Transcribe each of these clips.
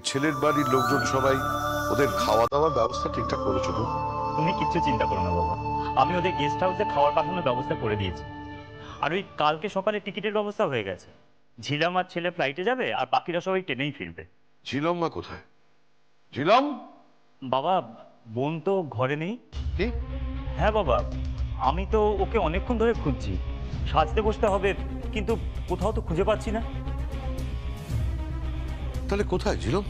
ছেলের বাড়ির লোকজন সবাই ওদের খাওয়া দাওয়ার ব্যবস্থা ঠিকঠাক করেছো তো? তুমি কিচ্ছু চিন্তা করো না বাবা, আমি ওদের গেস্ট হাউসে খাওয়ার পাঠানোর ব্যবস্থা করে দিয়েছি। আর ওই কালকে সকালে টিকিটের ব্যবস্থা হয়ে গেছে। ঝিলাম আর ছেলে ফ্লাইটে যাবে, আর বাকিরা সবাই ট্রেনেই ফিরবে। ঝিলম মা কোথায়? ঝিলম? বাবা, বোন তো ঘরে নেই। কি? হ্যাঁ বাবা, আমি তো ওকে অনেকক্ষণ ধরে খুঁজছি। সাজতে বসতে হবে, কিন্তু কোথাও তো খুঁজে পাচ্ছি না। তাহলে কোথায় ঝিলম?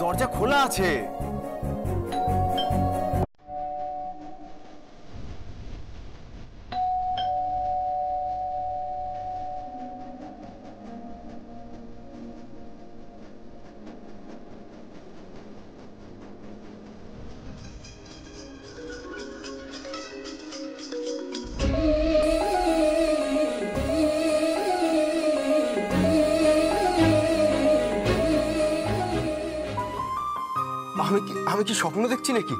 দরজা খোলা আছে। আমি কি স্বপ্ন দেখছি নাকি?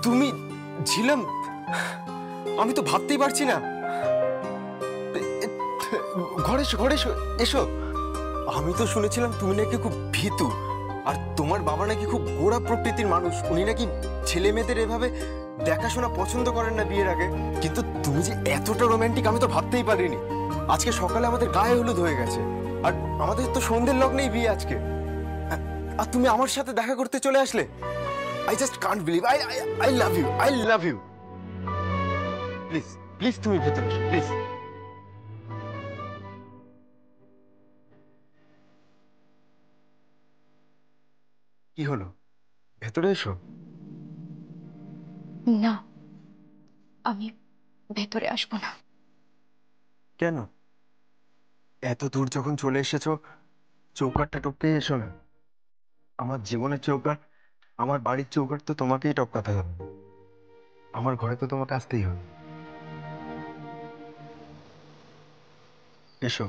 তুমি ঝিলাম? আমি তো ভাবতেই পারছি না। ঘরে এসো, ঘরে এসো, এসো। আমি তো শুনেছিলাম তুমি নাকি খুব ভীতু, আর তোমার বাবা নাকি খুব গোড়া প্রকৃতির মানুষ। উনি নাকি ছেলে মেয়েদের এভাবে দেখাশোনা পছন্দ করেন না বিয়ের আগে। কিন্তু তুমি যে এতটা রোমান্টিক আমি তো ভাবতেই পারিনি। আজকে সকালে আমাদের গায়ে হলুদ হয়ে গেছে, আর আমাদের তো সন্ধ্যের লগ্নেই বিয়ে আজকে। আর তুমি আমার সাথে দেখা করতে চলে আসলে। I just can't believe. I love you. I love you. Please, please তুমি ভেতরে এসো, প্লিজ। কি হলো? ভেতরে এসো। না, আমি ভেতরে আসবো না। কেন? এত দূর যখন চলে এসেছো, চৌকাঠটা টপকে এসো না। আমার জীবনের চৌকাঠ, আমার বাড়ির চৌকাঠ তো তোমাকেই টপকাতে হবে। আমার ঘরে তো তোমাকে আসতেই হবে। এসো।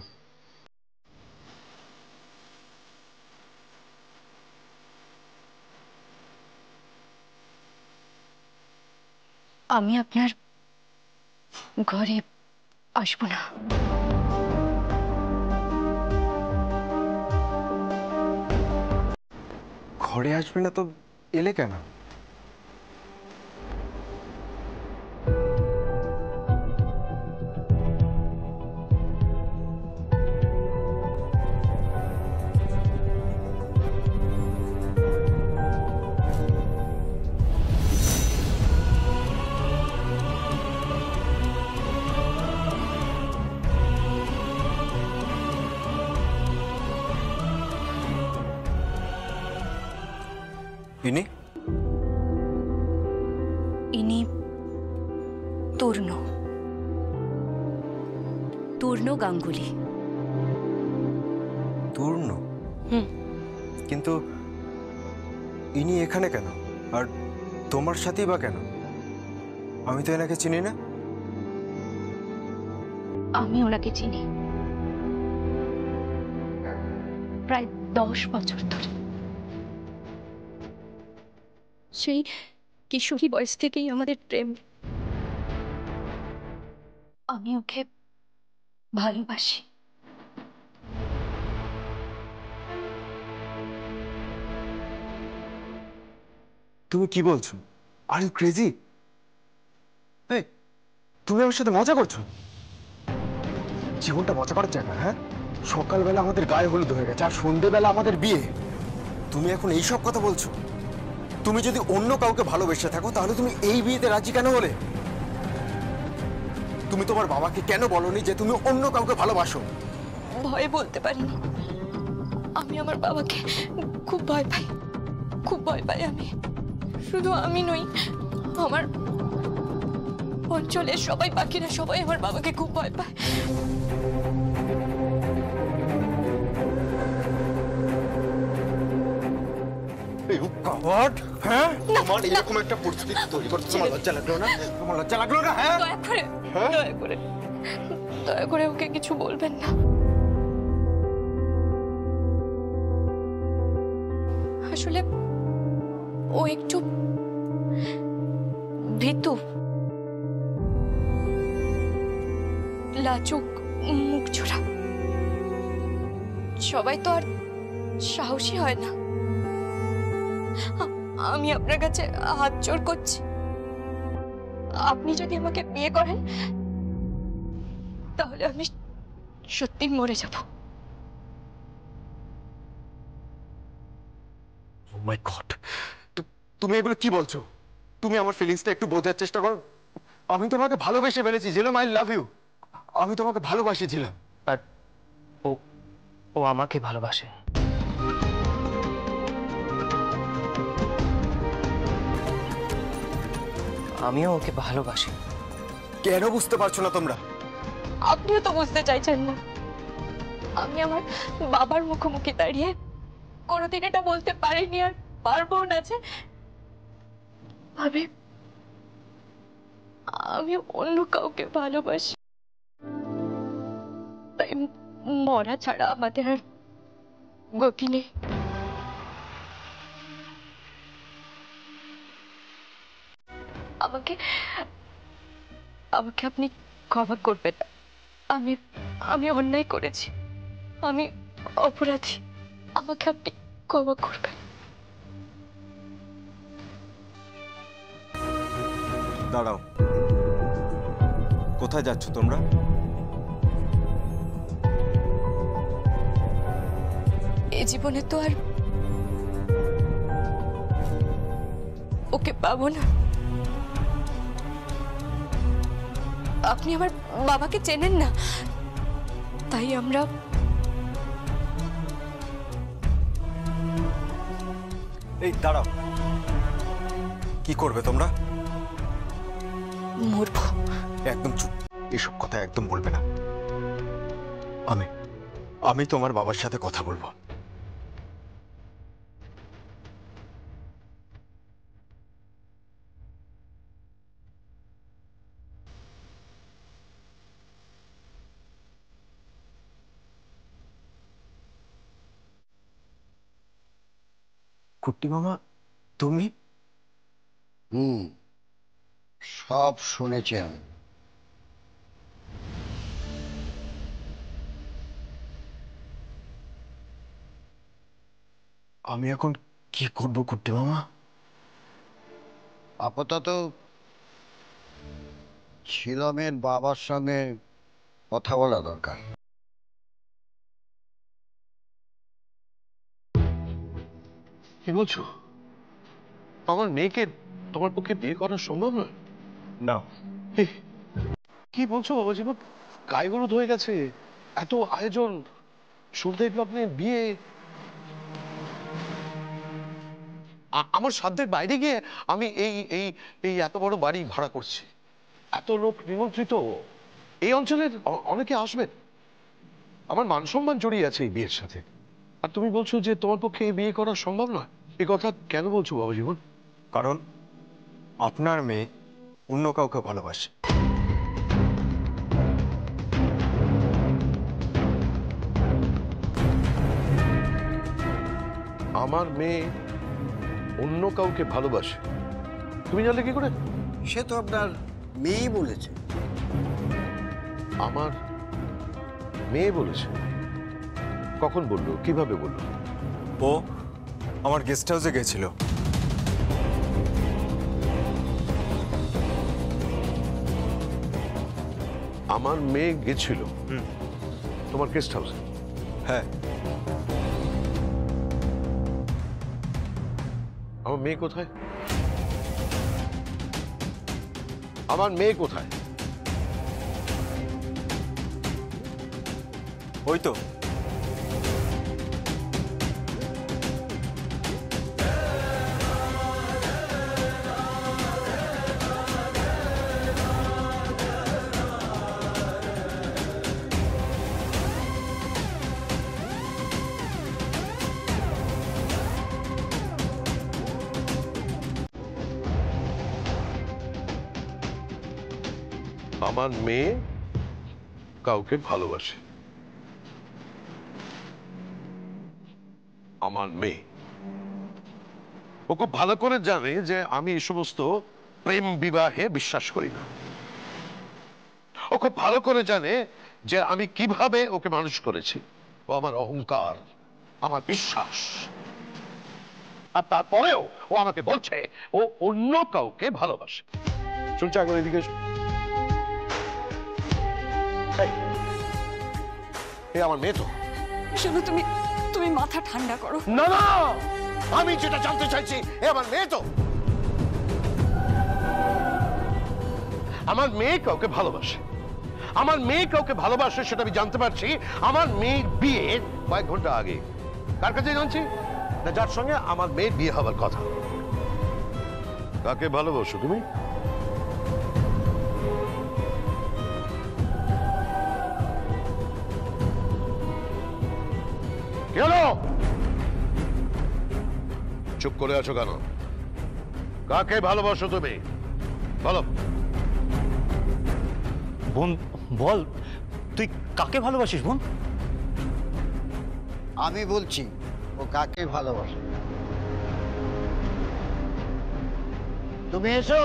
আমি আপনার ঘরে আসবো না। ঘরে আসবে না তো এলে কেন? ইনি? ইনি তূর্ণ, তূর্ণ গাঙ্গুলি। তূর্ণ? কিন্তু ইনি এখানে কেন, আর তোমার সাথেই বা কেন? আমি তো এনাকে চিনি না। আমি ওনাকে চিনি প্রায় 10 বছর ধরে। সেই কিশোরী বয়স থেকেই আমাদের প্রেম। আমি ওকে ভালোবাসি। তুমি কি বলছো? Are you crazy? এই, তুমি আমার সাথে মজা করছো? জীবনটা মজা করার জায়গা? হ্যাঁ, সকালবেলা আমাদের গায়ে হলুদ হয়ে গেছে, আর সন্ধেবেলা আমাদের বিয়ে। তুমি এখন এইসব কথা বলছো? তুমি যদি অন্য কাউকে ভালোবেসে থাকো, তাহলে তুমি এই বিয়েতে রাজি কেন হলে? তুমি তোমার বাবাকে কেন বলনি যে তুমি অন্য কাউকে ভালোবাসো? ভয়ে বলতে পারিনি। আমি আমার বাবাকে খুব ভয় পাই, খুব ভয় পাই আমি। শুধু আমি নই, আমার অঞ্চলের সবাই, বাকিরা সবাই আমার বাবাকে খুব ভয় পায়। হ্যাঁ, তোমার এরকম একটা পরিস্থিতি তৈরি করতে তোমার লজ্জা লাগলো না? তোমার লজ্জা লাগলো না? হ্যাঁ, দয়া করে, দয়া করে, দয়া করে ওকে কিছু বলবেন না। আসলে ও একটু ভীতু, লাজুক, মুখ ছোড়া। সবাই তো আর সাহসী হয় না। আমি আপনার কাছে হাত জোড় করছি, আপনি যদি আমাকে বিয়ে করেন তাহলে আমি সত্যি মরে যাব। ও মাই গড, তুমি এগুলো কি বলছো? তুমি আমার ফিলিংসটা একটু বোঝার চেষ্টা করো। আমি তোমাকে ভালোবেসে ফেলেছি, ঝিলম, আই লাভ ইউ। আমি তোমাকে ভালোবাসিছিলাম। আর ও ও আমাকে ভালোবাসে। আমিও ওকে ভালোবাসি। কেন বুঝতে পারছো না তোমরা? আপনিও তো বুঝতে চাইছেন না। আমি আমার বাবার মুখোমুখি দাঁড়িয়ে কোনোদিন এটা বলতে পারিনি, আর পারবো না যে আমি আমি অন্য কাউকে ভালোবাসি। তাই মরা ছাড়া আমাদের আর গতি নেই। আমাকে আমাকে আপনি ক্ষমা করবেন। আমি আমি অন্যায় করেছি, আমি অপরাধী। আমাকে আপনি ক্ষমা করবেন। দাঁড়াও, কোথায় যাচ্ছ তোমরা? এই জীবনে তো আর ওকে পাবো না। আপনি আমার বাবাকে চেনেন না, তাই আমরা এই দাঁড়াও, কি করবে তোমরা? মরবো। একদম চুপ, এসব কথা একদম বলবে না। আমি আমি তোমার বাবার সাথে কথা বলবো। কুট্টি মামা, তুমি? সব শুনেছি আমি। আমি এখন কি করব কুট্টি মামা? আপাতত ঝিলমের বাবার সঙ্গে কথা বলা দরকার। কি বলছো? আমার মেয়েকে তোমার পক্ষে বিয়ে করা সম্ভব নয়? না। কি বলছো বাবা জীবন? গায়ে হয়ে গেছে, এত আয়োজন, সুরদেব লগ্নের বিয়ে, আমার সাধ্যের বাইরে গিয়ে আমি এই এই এই এত বড় বাড়ি ভাড়া করছি, এত লোক নিমন্ত্রিত, এই অঞ্চলের অনেকে আসবেন, আমার মান সম্মান জড়িয়ে আছে এই বিয়ের সাথে। আর তুমি বলছো যে তোমার পক্ষে এই বিয়ে করা সম্ভব নয়? এই কথা কেন বলছো বাবা জীবন? কারণ আপনার মেয়ে অন্য কাউকে ভালোবাসে। আমার মেয়ে অন্য কাউকে ভালোবাসে? তুমি জানলে কি করে? সে তো আপনার মেয়েই বলেছে। আমার মেয়ে বলেছে? কখন বললো, কিভাবে বললো? ও আমার গেস্ট হাউসে গেছিল। আমার মেয়ে গেছিল তোমার গেস্ট হাউসে? হ্যাঁ। আমার মেয়ে কোথায়? আমার মেয়ে কোথায়? ওই তো। আমার মেয়ে কাউকে ভালোবাসে। আমার মেয়ে, ও খুব ভালো করে জানে যে আমি এই সমস্ত প্রেম বিবাহে বিশ্বাস করি না। ও খুব ভালো করে জানে যে আমি কিভাবে ওকে মানুষ করেছি। ও আমার অহংকার, আমার বিশ্বাস। আর তারপরেও ও আমাকে বলছে ও অন্য কাউকে ভালোবাসে। শুনছি এখন এদিকে এসো। এ আমার মেয়ে তো। শোনো, তুমি তুমি মাথা ঠান্ডা করো। না না, আমি যেটা জানতে চাইছি, এ আমার মেয়ে তো। আমার মেয়ে কাউকে ভালোবাসে। আমার মেয়ে কাউকে ভালোবাসে সেটা আমি জানতে পারছি আমার মেয়ের বিয়ে কয়েক ঘন্টা আগে। কার কাছে জানছি? না, যার সঙ্গে আমার মেয়ের বিয়ে হবার কথা। কাকে ভালোবাসো তুমি? কি হলো? চুপ করে আছো কেন? কাকে ভালোবাসো তুমি? বলো। বোন বল, তুই কাকে ভালোবাসিস বোন? আমি বলছি ও কাকে ভালোবাসে। তুমি এসো।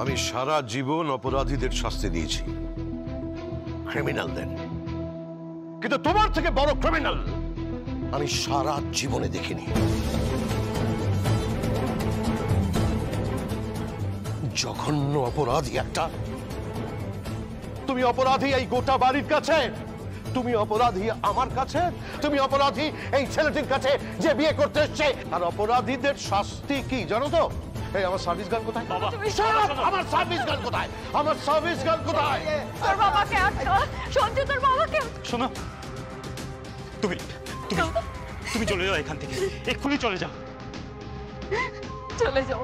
আমি সারা জীবন অপরাধীদের শাস্তি দিয়েছি, ক্রিমিনালদের। কিন্তু তোমার থেকে বড় ক্রিমিনাল আমি সারা জীবনে দেখিনি। জঘন্য অপরাধী একটা। তুমি অপরাধী এই গোটা বাড়ির কাছে, তুমি অপরাধী আমার কাছে, তুমি অপরাধী এই ছেলেটির কাছে যে বিয়ে করতে এসছে। আর অপরাধীদের শাস্তি কি জানো তো? এই আমার সার্ভিস গান কোথায়? আমার সার্ভিস গান কোথায়? আমার সার্ভিস গান কোথায়? তোর বাবাকে আটকা, সঞ্জু তোর বাবাকে। শোনো, তুমি তুমি তুমি চলে যাও এখান থেকে, এক্ষুনি চলে যাও। চলে যাও,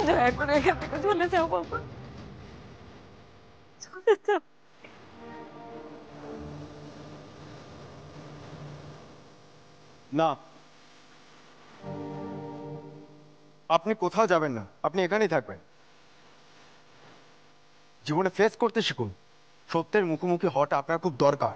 দয়া করে এখান থেকে চলে যাও বাবা, চলে যাও। না, আপনি কোথাও যাবেন না, আপনি এখানেই থাকবেন। জীবনে ফেস করতে শিখুন। সত্যের মুখোমুখি হওয়াটা আপনার খুব দরকার।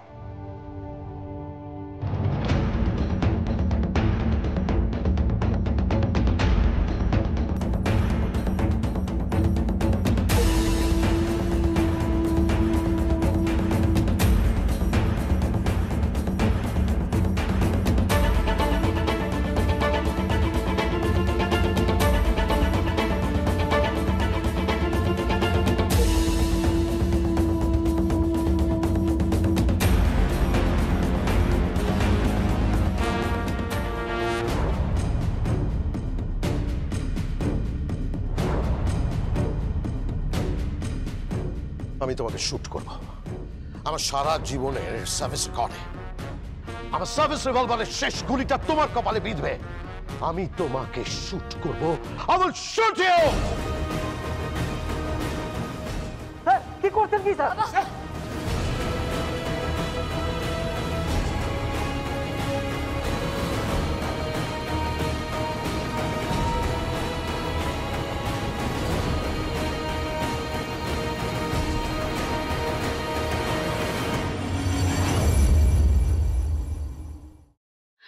আমি তোমাকে শুট করব আমার সারা জীবনের সার্ভিস রেকর্ডে। আমার সার্ভিস রিভলভারের শেষ গুলিটা তোমার কপালে বিঁধবে। আমি তোমাকে শুট করব। I will shoot you! কি করছেন কি স্যার?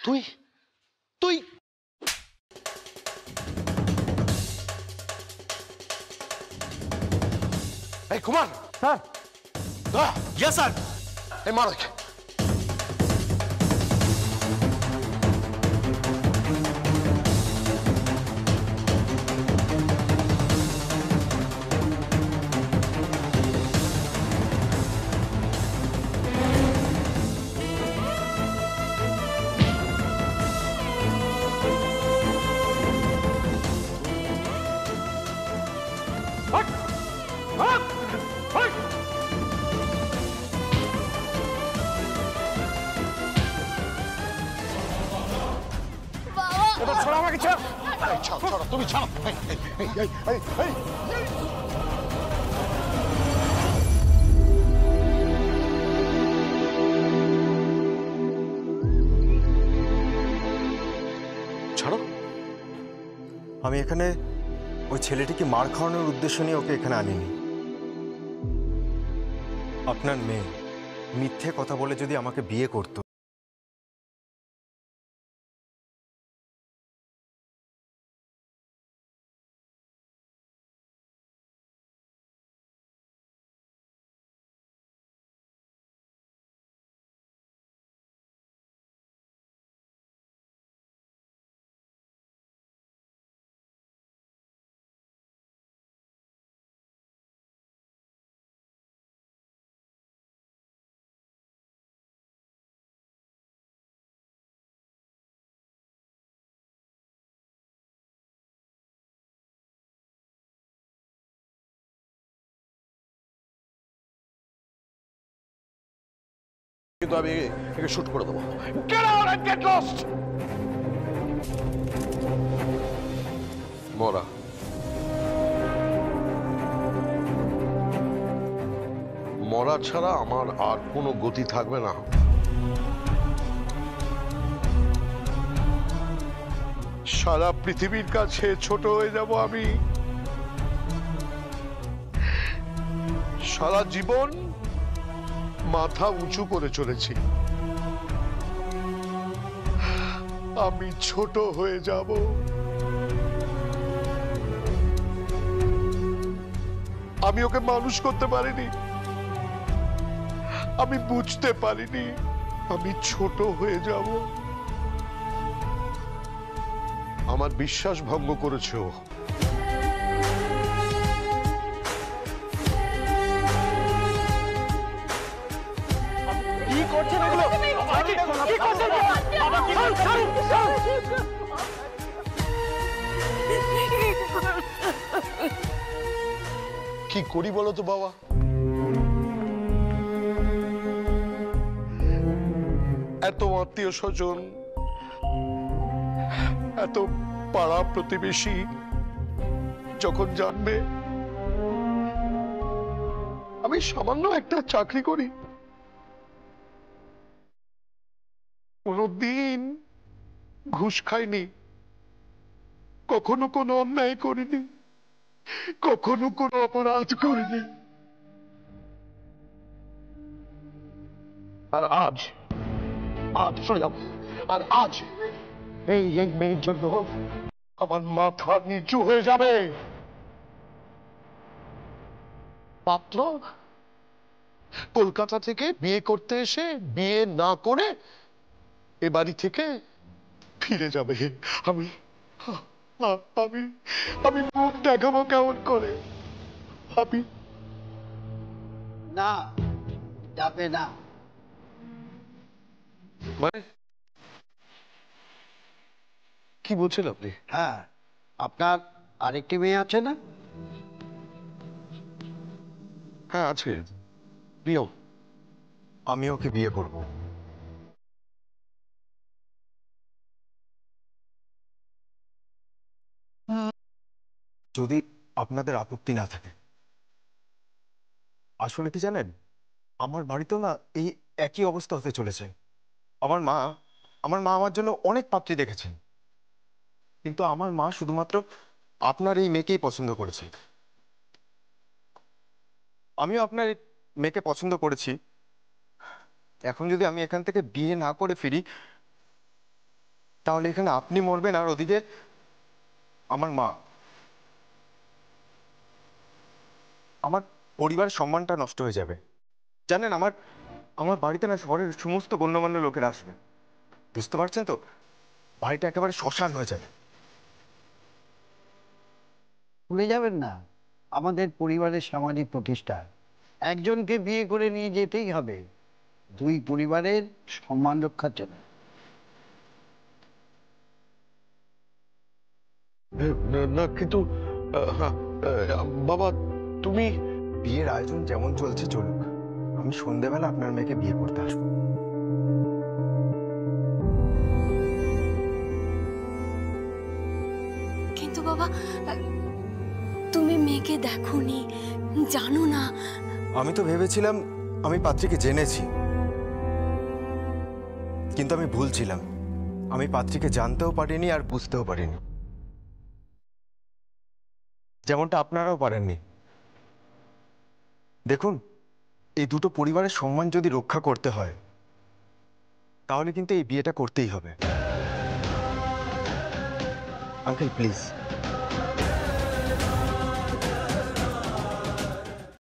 তুই তুই এই কুমার, স্যার। Yes sir. এই মালিক, এবার ছাড়ো আমাকে, ছাড়ো। এই ছাড়ো, ছাড়ো, তুমি ছাড়ো। এই। ছাড়ো। আমি এখানে ওই ছেলেটিকে মার খাওয়ানোর উদ্দেশ্য নিয়ে ওকে এখানে আনিনি। আপনার মেয়ে মিথ্যে কথা বলে যদি আমাকে বিয়ে করতো, কিন্তু আমি একে শুট করে দেবো। Get out and get lost! মরা মরা ছাড়া আমার আর কোনো গতি থাকবে না। সারা পৃথিবীর কাছে ছোট হয়ে যাব আমি। সারা জীবন মাথা উঁচু করে চলেছি, আমি ছোট হয়ে যাব। আমি ওকে মানুষ করতে পারিনি, আমি বুঝতে পারিনি আমি ছোট হয়ে যাব। আমার বিশ্বাস ভঙ্গ করেছে ও। কি করছেন এগুলো? কি করি বলো তো বাবা? এত আত্মীয় স্বজন, এত পাড়া প্রতিবেশী যখন জানবে আমি সামান্য একটা চাকরি করি, কোনদিন ঘুষ খাইনি, কখনো কোনো অন্যায় করিনি, কখনো কোনো অপরাধ করিনি, আর আজ শুনে যাও, আর আজ এই মেয়ের জন্য আমার মাথা নিচু হয়ে যাবে। পাত্র কলকাতা থেকে বিয়ে করতে এসে বিয়ে না করে এ বাড়ি থেকে ফিরে যাবে। আমি আমি আমি মুখ দেখাবো কেমন করে? আমি না, যাবে না। মানে কি বলছেন আপনি? হ্যাঁ, আপনার আরেকটি মেয়ে আছে না? হ্যাঁ আছে, প্রিয়ম। আমি ওকে বিয়ে করব। যদি আপনাদের আপত্তি না থাকে। আসলে কি জানেন, আমার বাড়িতেও না এই একই অবস্থা হতে চলেছে। আমার মা আমার জন্য অনেক পাত্রী দেখেছেন, কিন্তু আমার মা শুধুমাত্র আপনার এই মেয়েকেই পছন্দ করেছে। আমিও আপনার এই মেয়েকে পছন্দ করেছি। এখন যদি আমি এখান থেকে বিয়ে না করে ফিরি, তাহলে এখানে আপনি মরবেন আর ওদিকে আমার মা। আমার পরিবারের সম্মানটা নষ্ট হয়ে যাবে। জানেন, আমার আমার বাড়িতে না শহরের সমস্ত গণ্যমান্য লোকের আসবে, বুঝতে পারছেন তো? বাড়িটা একেবারে শ্মশান হয়ে যাবে। ভুলে যাবেন না, আমাদের পরিবারের সামাজিক প্রতিষ্ঠা, একজনকে বিয়ে করে নিয়ে যেতেই হবে দুই পরিবারের সম্মান রক্ষার জন্য। না কিন্তু হ্যাঁ, বাবা তুমি বিয়ের আয়োজন যেমন চলছে চলুক, আমি সন্ধেবেলা আপনার মেয়েকে বিয়ে করতে আসবো। কিন্তু বাবা, তুমি মেয়েকে দেখোনি, জানো না। আমি তো ভেবেছিলাম আমি পাত্রীকে জেনেছি, কিন্তু আমি ভুল ছিলাম। আমি পাত্রীকে জানতেও পারিনি আর বুঝতেও পারিনি, যেমনটা আপনারাও পারেননি। দেখুন, এই দুটো পরিবারের সম্মান যদি রক্ষা করতে হয়, তাহলে কিন্তু এই বিয়েটা করতেই হবে। Uncle please.